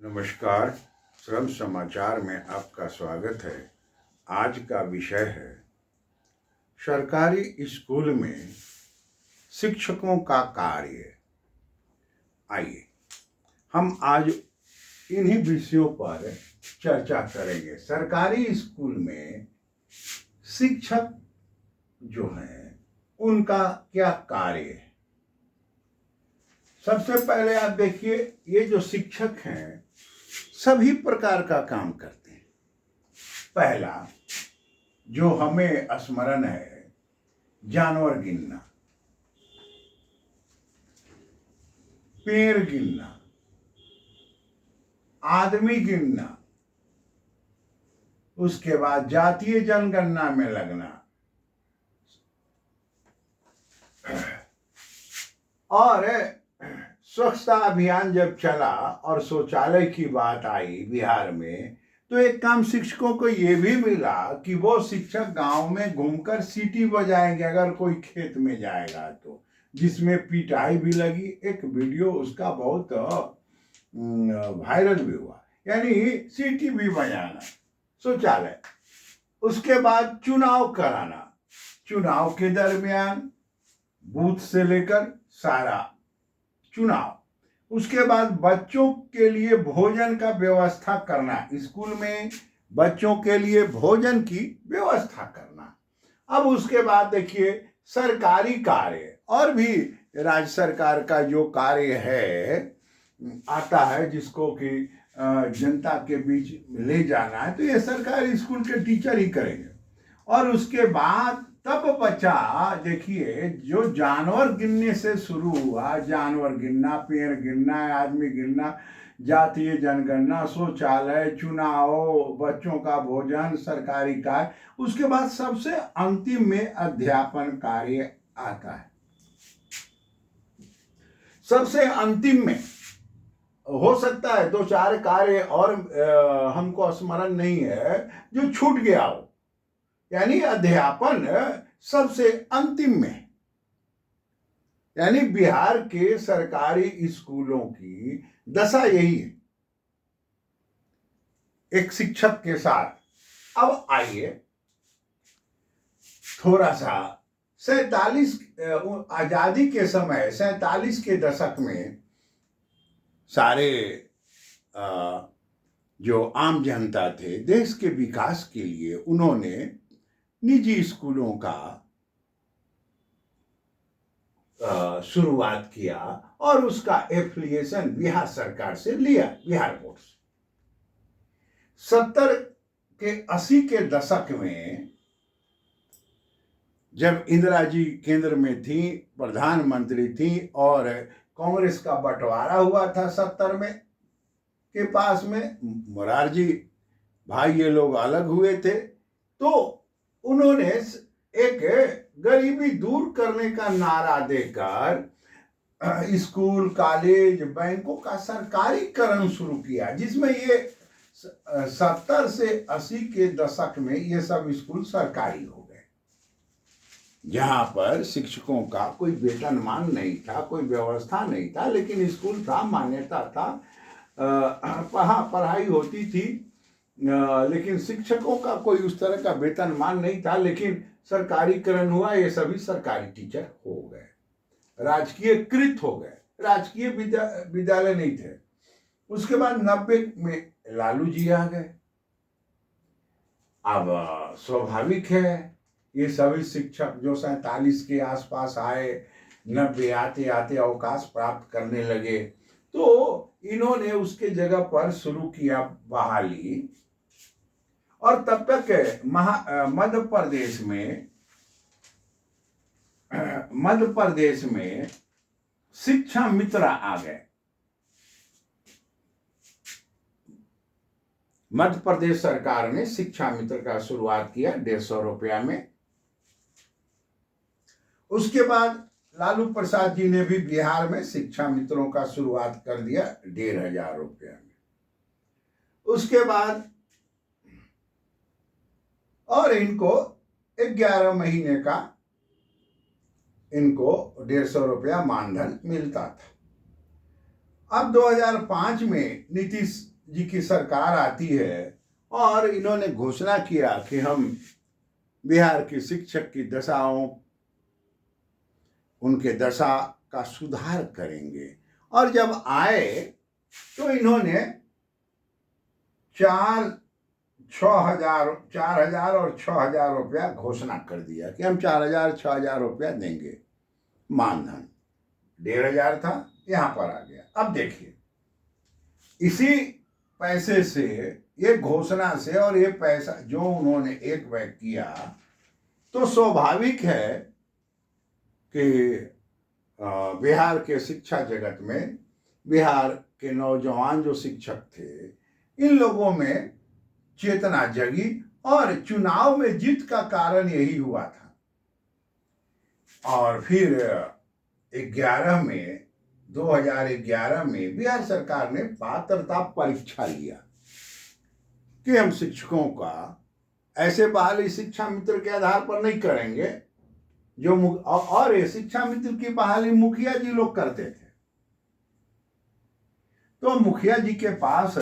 नमस्कार। श्रम समाचार में आपका स्वागत है। आज का विषय है सरकारी स्कूल में शिक्षकों का कार्य। आइए हम आज इन्हीं विषयों पर चर्चा करेंगे। सरकारी स्कूल में शिक्षक जो हैं उनका क्या कार्य है। सबसे पहले आप देखिए, ये जो शिक्षक हैं सभी प्रकार का काम करते हैं। पहला जो हमें स्मरण है, जानवर गिनना, पेड़ गिनना, आदमी गिनना, उसके बाद जातीय जनगणना में लगना और स्वच्छता अभियान जब चला और शौचालय की बात आई बिहार में, तो एक काम शिक्षकों को ये भी मिला कि वो शिक्षक गांव में घूमकर सीटी बजाएंगे अगर कोई खेत में जाएगा तो, जिसमें पिटाई भी लगी। एक वीडियो उसका बहुत वायरल भी हुआ, यानी सीटी भी बजाना शौचालय। उसके बाद चुनाव कराना, चुनाव के दरमियान बूथ से लेकर सारा चुनाव। उसके बाद बच्चों के लिए भोजन का व्यवस्था करना, स्कूल में बच्चों के लिए भोजन की व्यवस्था करना। अब उसके बाद देखिए सरकारी कार्य और भी राज्य सरकार का जो कार्य है आता है, जिसको कि जनता के बीच ले जाना है, तो ये सरकारी स्कूल के टीचर ही करेंगे। और उसके बाद तब बचा, देखिए जो जानवर गिनने से शुरू हुआ, जानवर गिनना, पेड़ गिनना, आदमी गिनना, जातीय जनगणना, शौचालय, चुनाव, बच्चों का भोजन, सरकारी कार्य, उसके बाद सबसे अंतिम में अध्यापन कार्य आता है। सबसे अंतिम में हो सकता है दो चार कार्य और हमको स्मरण नहीं है जो छूट गया हो, यानी अध्यापन सबसे अंतिम में। यानी बिहार के सरकारी स्कूलों की दशा यही है एक शिक्षक के साथ। अब आइए थोड़ा सा 47 आजादी के समय 47 के दशक में सारे जो आम जनता थे, देश के विकास के लिए उन्होंने निजी स्कूलों का शुरुआत किया और उसका एफिलिएशन बिहार सरकार से लिया, बिहार बोर्ड से। 70 के 80 के दशक में जब इंदिरा जी केंद्र में थी, प्रधानमंत्री थी, और कांग्रेस का बंटवारा हुआ था 70 में के पास में, मोरारजी भाई ये लोग अलग हुए थे, तो उन्होंने एक गरीबी दूर करने का नारा देकर स्कूल, कॉलेज, बैंकों का सरकारीकरण शुरू किया, जिसमें ये 70 से 80 के दशक में ये सब स्कूल सरकारी हो गए, जहां पर शिक्षकों का कोई वेतनमान नहीं था, कोई व्यवस्था नहीं था, लेकिन स्कूल था, मान्यता था, पढ़ाई होती थी, लेकिन शिक्षकों का कोई उस तरह का वेतनमान नहीं था। लेकिन सरकारीकरण हुआ, ये सभी सरकारी टीचर हो गए, राजकीयकृत हो गए, राजकीय विद्यालय नहीं थे। उसके बाद 90 में लालू जी आ गए। अब स्वाभाविक है ये सभी शिक्षक जो 47 के आसपास आए, 90 आते आते अवकाश प्राप्त करने लगे, तो इन्होंने उसके जगह पर शुरू किया बहाली। और तब तक मध्य प्रदेश में शिक्षा मित्र आ गए। मध्य प्रदेश सरकार ने शिक्षा मित्र का शुरुआत किया 150 रुपया में। उसके बाद लालू प्रसाद जी ने भी बिहार में शिक्षा मित्रों का शुरुआत कर दिया 1500 रुपया में। उसके बाद और इनको 11 महीने का इनको 150 रुपया मानधन मिलता था। अब 2005 में नीतीश जी की सरकार आती है और इन्होंने घोषणा किया कि हम बिहार की शिक्षक की दशाओं, उनके दशा का सुधार करेंगे। और जब आए तो इन्होंने 4,000 और 6,000 रुपया घोषणा कर दिया कि हम 4,000 6,000 रुपया देंगे मानधन। 1,500 था, यहां पर आ गया। अब देखिए, इसी पैसे से, ये घोषणा से और ये पैसा जो उन्होंने एक बैग किया, तो स्वाभाविक है कि बिहार के शिक्षा जगत में बिहार के नौजवान जो शिक्षक थे, इन लोगों में चेतना जगी और चुनाव में जीत का कारण यही हुआ था। और फिर 2011 में बिहार सरकार ने पात्रता परीक्षा लिया कि हम शिक्षकों का ऐसे बहाली शिक्षा मित्र के आधार पर नहीं करेंगे जो और ये शिक्षा मित्र की बहाली मुखिया जी लोग करते थे। तो मुखिया जी के पास,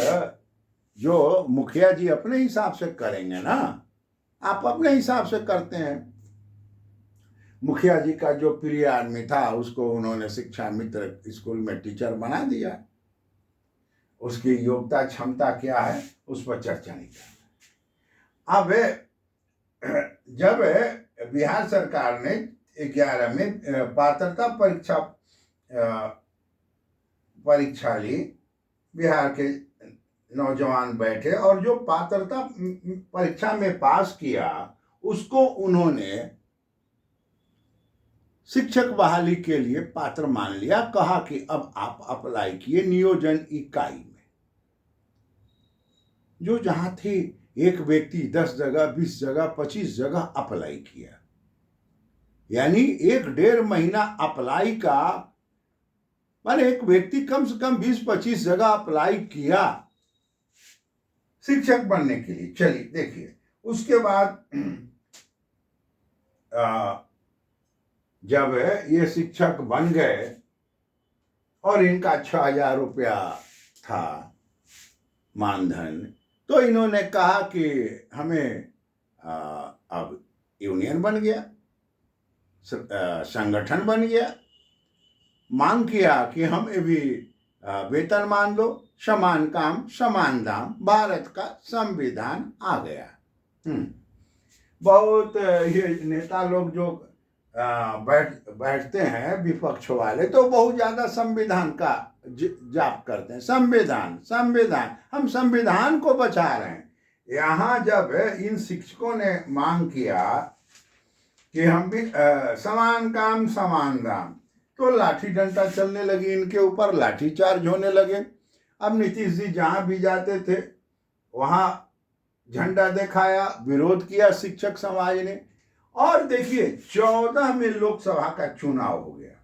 जो मुखिया जी अपने हिसाब से करेंगे ना, आप अपने हिसाब से करते हैं। मुखिया जी का जो प्रिय आदमी था उसको उन्होंने शिक्षा मित्र स्कूल में टीचर बना दिया। उसकी योग्यता क्षमता क्या है उस पर चर्चा नहीं कर। अब जब बिहार सरकार ने 11 में पात्रता परीक्षा ली, बिहार के नौजवान बैठे और जो पात्रता परीक्षा में पास किया उसको उन्होंने शिक्षक बहाली के लिए पात्र मान लिया। कहा कि अब आप अप्लाई किए नियोजन इकाई में। जो जहां थे, एक व्यक्ति 10 जगह 20 जगह 25 जगह अप्लाई किया, यानी 1-1.5 महीना अप्लाई का, माने एक व्यक्ति कम से कम 20-25 जगह अप्लाई किया शिक्षक बनने के लिए। चलिए देखिए, उसके बाद जब ये शिक्षक बन गए और इनका 6,000 रुपया था मानधन, तो इन्होंने कहा कि हमें अब यूनियन बन गया, संगठन बन गया। मांग किया कि हमें भी वेतन मान दो, समान काम समान दाम, भारत का संविधान आ गया। बहुत ये नेता लोग जो बैठते हैं विपक्ष वाले, तो बहुत ज्यादा संविधान का जाप करते हैं। संविधान संविधान, हम संविधान को बचा रहे हैं। यहाँ जब इन शिक्षकों ने मांग किया कि हम भी समान काम समान दाम, तो लाठी डंडा चलने लगी इनके ऊपर, लाठीचार्ज होने लगे। अब नीतीश जी जहां भी जाते थे वहां झंडा दिखाया, विरोध किया शिक्षक समाज ने। और देखिए 14 में लोकसभा का चुनाव हो गया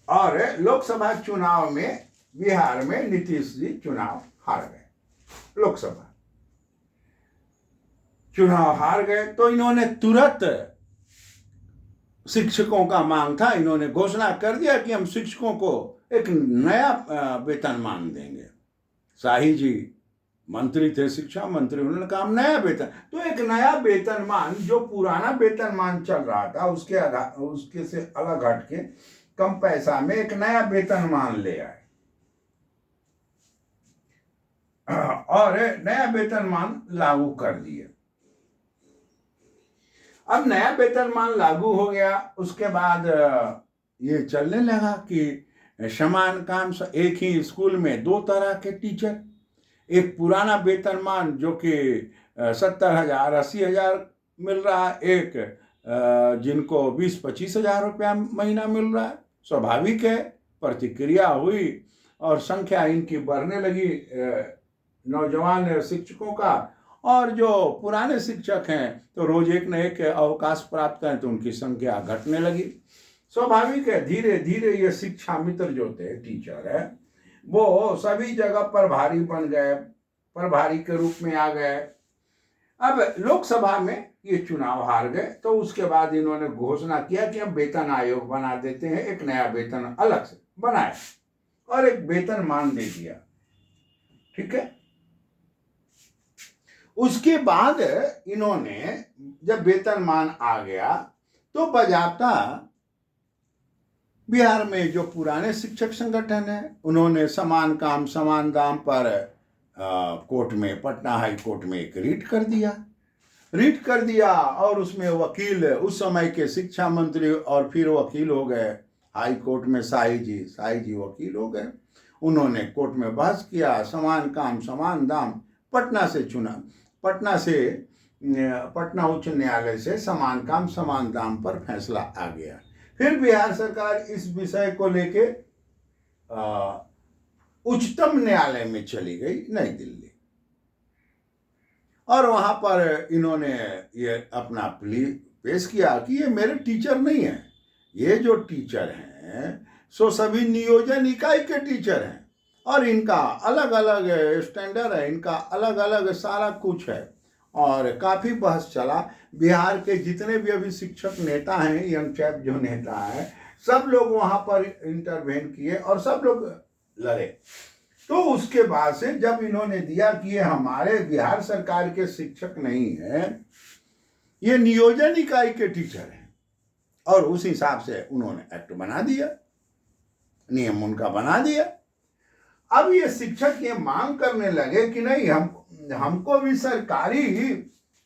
और लोकसभा चुनाव में बिहार में नीतीश जी चुनाव हार गए। लोकसभा चुनाव हार गए तो इन्होंने तुरंत, शिक्षकों का मांग था, इन्होंने घोषणा कर दिया कि हम शिक्षकों को एक नया वेतनमान देंगे। शाही जी मंत्री थे, शिक्षा मंत्री, उन्होंने कहा हम नया वेतन, तो एक नया वेतनमान, जो पुराना वेतनमान चल रहा था उसके से अलग हट के कम पैसा में एक नया वेतनमान ले आए और नया वेतनमान लागू कर दिए। अब नया वेतनमान लागू हो गया, उसके बाद ये चलने लगा कि समान काम, एक ही स्कूल में 2 तरह के टीचर, एक पुराना वेतनमान जो कि 70,000 80,000 मिल रहा है, एक जिनको 20-25 हजार रुपया महीना मिल रहा है। स्वाभाविक है, प्रतिक्रिया हुई और संख्या इनकी बढ़ने लगी नौजवान शिक्षकों का। और जो पुराने शिक्षक हैं तो रोज एक न एक अवकाश प्राप्त करें तो उनकी संख्या घटने लगी। स्वाभाविक है, धीरे धीरे ये शिक्षा मित्र जो थे, टीचर है, वो सभी जगह प्रभारी बन गए, प्रभारी के रूप में आ गए। अब लोकसभा में ये चुनाव हार गए तो उसके बाद इन्होंने घोषणा किया कि हम वेतन आयोग बना देते हैं, एक नया वेतन अलग से बनाए और एक वेतनमान दे दिया, ठीक है। उसके बाद इन्होंने जब वेतनमान आ गया तो बजाता बिहार में जो पुराने शिक्षक संगठन है उन्होंने समान काम समान दाम पर कोर्ट में, पटना हाई कोर्ट में एक रीट कर दिया और उसमें वकील, उस समय के शिक्षा मंत्री और फिर वकील हो गए हाई कोर्ट में, शाही जी वकील हो गए। उन्होंने कोर्ट में बहस किया, समान काम समान दाम, पटना उच्च न्यायालय से समान काम समान दाम पर फैसला आ गया। फिर बिहार सरकार इस विषय को लेके उच्चतम न्यायालय में चली गई, नई दिल्ली, और वहां पर इन्होंने ये अपना प्ली पेश किया कि ये मेरे टीचर नहीं है, ये जो टीचर हैं सो सभी नियोजन इकाई के टीचर हैं और इनका अलग अलग स्टैंडर्ड है, इनका अलग अलग सारा कुछ है। और काफ़ी बहस चला। बिहार के जितने भी अभी शिक्षक नेता हैं, यंग चैप जो नेता है, सब लोग वहाँ पर इंटरवेन किए और सब लोग लड़े। तो उसके बाद से जब इन्होंने दिया कि ये हमारे बिहार सरकार के शिक्षक नहीं है, ये नियोजन इकाई के टीचर हैं, और उस हिसाब से उन्होंने एक्ट बना दिया, नियम उनका बना दिया। अब ये शिक्षक ये मांग करने लगे कि नहीं, हमको भी सरकारी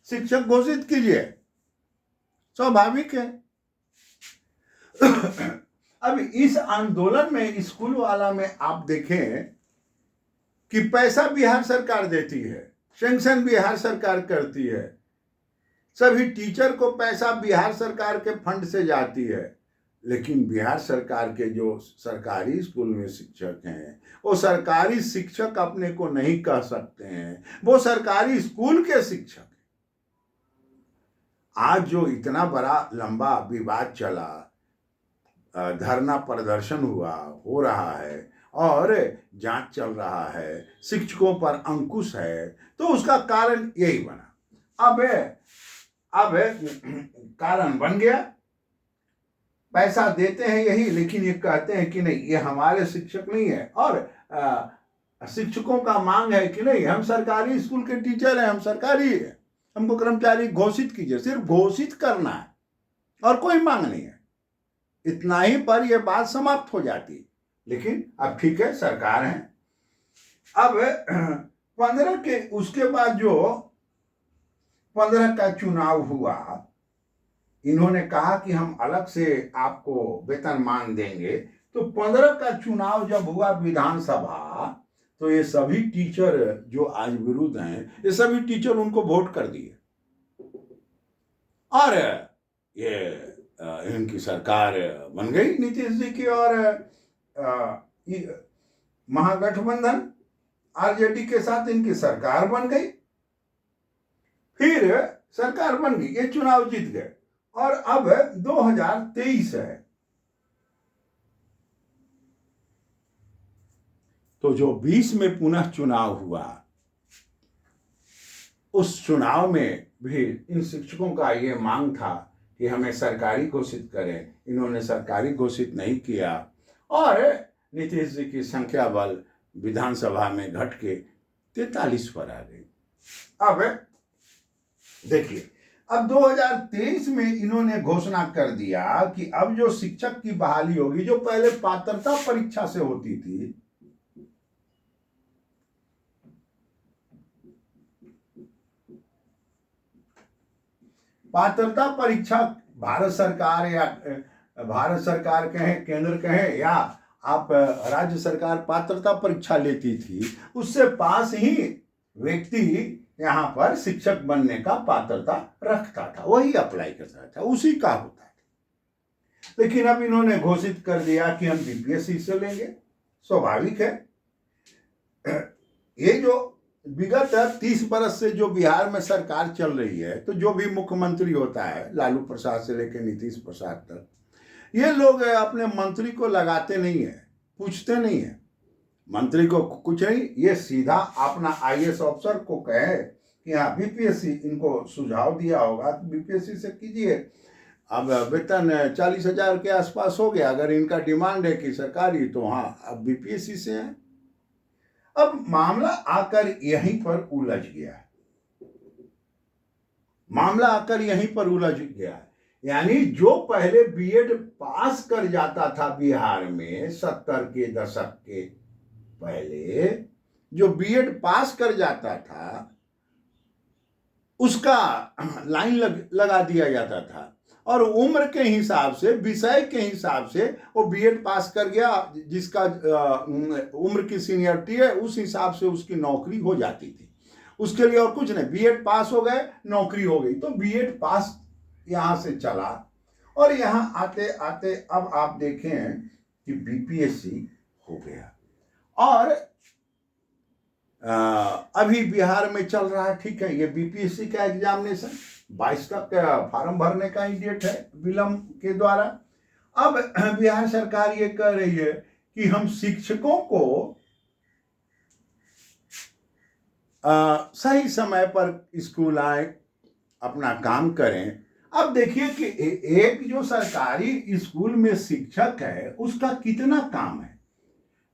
शिक्षक घोषित कीजिए। स्वाभाविक है। अब इस आंदोलन में स्कूल वाला में आप देखें कि पैसा बिहार सरकार देती है, सेंक्शन बिहार सरकार करती है, सभी टीचर को पैसा बिहार सरकार के फंड से जाती है, लेकिन बिहार सरकार के जो सरकारी स्कूल में शिक्षक हैं वो सरकारी शिक्षक अपने को नहीं कह सकते हैं, वो सरकारी स्कूल के शिक्षक हैं। आज जो इतना बड़ा लंबा विवाद चला, धरना प्रदर्शन हो रहा है और जांच चल रहा है, शिक्षकों पर अंकुश है, तो उसका कारण यही बना। अब कारण बन गया, पैसा देते हैं यही, लेकिन ये कहते हैं कि नहीं, ये हमारे शिक्षक नहीं है, और शिक्षकों का मांग है कि नहीं, हम सरकारी स्कूल के टीचर हैं, हम सरकारी है, हमको कर्मचारी घोषित कीजिए। सिर्फ घोषित करना है और कोई मांग नहीं है, इतना ही पर यह बात समाप्त हो जाती। लेकिन अब ठीक है, सरकार है। अब 15 के उसके बाद जो 15 का चुनाव हुआ, इन्होंने कहा कि हम अलग से आपको वेतनमान देंगे। तो 15 का चुनाव जब हुआ विधानसभा, तो ये सभी टीचर जो आज विरुद्ध हैं, ये सभी टीचर उनको वोट कर दिए और ये इनकी सरकार बन गई नीतीश जी की, और महागठबंधन आरजेडी के साथ इनकी सरकार बन गई। फिर सरकार बन गई, ये चुनाव जीत गए, और अब 2023 है। तो जो 20 में पुनः चुनाव हुआ, उस चुनाव में भी इन शिक्षकों का ये मांग था कि हमें सरकारी घोषित करें। इन्होंने सरकारी घोषित नहीं किया और नीतीश जी की संख्या बल विधानसभा में घट के 43 पर आ गई। अब देखिए, अब 2023 में इन्होंने घोषणा कर दिया कि अब जो शिक्षक की बहाली होगी, जो पहले पात्रता परीक्षा से होती थी, पात्रता परीक्षा भारत सरकार कहें, केंद्र कहें, या आप राज्य सरकार पात्रता परीक्षा लेती थी, उससे पास ही व्यक्ति यहाँ पर शिक्षक बनने का पात्रता रखता था, वही अप्लाई करता था, उसी का होता था। लेकिन अब इन्होंने घोषित कर दिया कि हम बीपीएससी से लेंगे। स्वाभाविक है, ये जो विगत 30 बरस से जो बिहार में सरकार चल रही है, तो जो भी मुख्यमंत्री होता है, लालू प्रसाद से लेकर नीतीश प्रसाद तक, ये लोग अपने मंत्री को लगाते नहीं है, पूछते नहीं है, मंत्री को कुछ नहीं, ये सीधा अपना आईएएस अफसर को कहे कि हाँ बीपीएससी, इनको सुझाव दिया होगा तो बीपीएससी से कीजिए। अब वेतन 40,000 के आसपास हो गया। अगर इनका डिमांड है कि सरकारी, तो हाँ अब बीपीएससी से है। अब मामला आकर यहीं पर उलझ गया है, मामला आकर यहीं पर उलझ गया है। यानी जो पहले बीएड पास कर जाता था बिहार में 70 के दशक के पहले, जो बीएड पास कर जाता था उसका लाइन लगा दिया जाता था, और उम्र के हिसाब से, विषय के हिसाब से वो बीएड पास कर गया, जिसका उम्र की सीनियरिटी है उस हिसाब से उसकी नौकरी हो जाती थी। उसके लिए और कुछ नहीं, बीएड पास हो गए नौकरी हो गई। तो बीएड पास यहाँ से चला, और यहाँ आते आते अब आप देखें कि बीपीएससी हो गया। और अभी बिहार में चल रहा है, ठीक है, ये बीपीएससी का एग्जामिनेशन 22 तक फॉर्म भरने का ही डेट है विलंब के द्वारा। अब बिहार सरकार ये कह रही है कि हम शिक्षकों को सही समय पर स्कूल आए, अपना काम करें। अब देखिए कि एक जो सरकारी स्कूल में शिक्षक है उसका कितना काम है,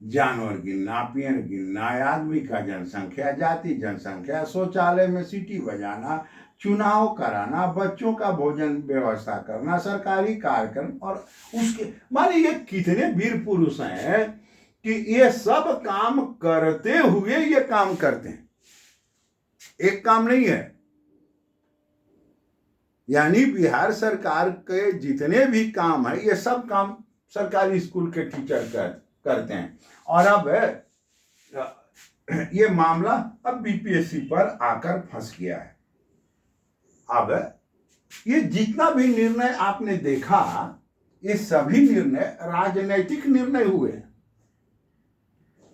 जानवर गिनना, पेड़ गिनना, आदमी का जनसंख्या, जाति जनसंख्या, शौचालय में सीटी बजाना, चुनाव कराना, बच्चों का भोजन व्यवस्था करना, सरकारी कार्यक्रम, और उसके माने ये कितने वीर पुरुष हैं कि ये सब काम करते हुए ये काम करते हैं, एक काम नहीं है। यानी बिहार सरकार के जितने भी काम है ये सब काम सरकारी स्कूल के टीचर करते हैं। और अब ये मामला अब बीपीएससी पर आकर फंस गया है। अब ये जितना भी निर्णय आपने देखा, ये सभी निर्णय राजनीतिक निर्णय हुए हैं,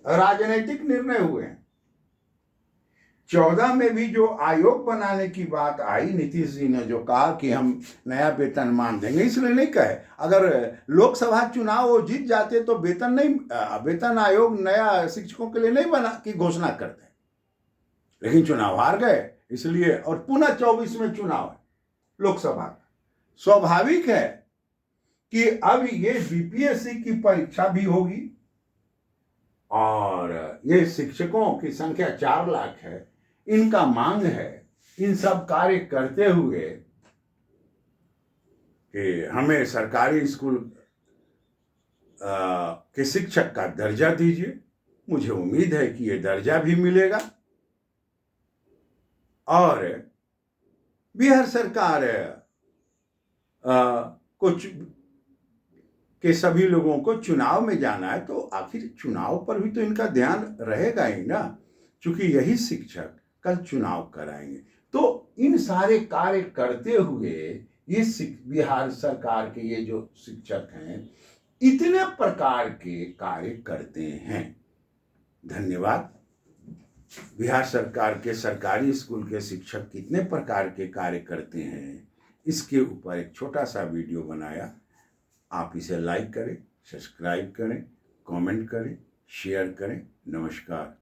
राजनीतिक निर्णय हुए हैं। 14 में भी जो आयोग बनाने की बात आई, नीतीश जी ने जो कहा कि हम नया वेतनमान देंगे, इसलिए नहीं कहे, अगर लोकसभा चुनाव वो जीत जाते तो वेतन आयोग नया शिक्षकों के लिए नहीं बना की घोषणा करते, लेकिन चुनाव हार गए इसलिए, और पुनः 24 में चुनाव है लोकसभा का। स्वाभाविक है कि अब ये बीपीएससी की परीक्षा भी होगी, और ये शिक्षकों की संख्या 4 लाख है, इनका मांग है इन सब कार्य करते हुए कि हमें सरकारी स्कूल के शिक्षक का दर्जा दीजिए। मुझे उम्मीद है कि ये दर्जा भी मिलेगा, और बिहार सरकार कुछ के सभी लोगों को चुनाव में जाना है, तो आखिर चुनाव पर भी तो इनका ध्यान रहेगा ही ना, क्योंकि यही शिक्षक कल चुनाव कराएंगे। तो इन सारे कार्य करते हुए ये बिहार सरकार के ये जो शिक्षक हैं इतने प्रकार के कार्य करते हैं। धन्यवाद। बिहार सरकार के सरकारी स्कूल के शिक्षक कितने प्रकार के कार्य करते हैं, इसके ऊपर एक छोटा सा वीडियो बनाया। आप इसे लाइक करें, सब्सक्राइब करें, कमेंट करें, शेयर करें। नमस्कार।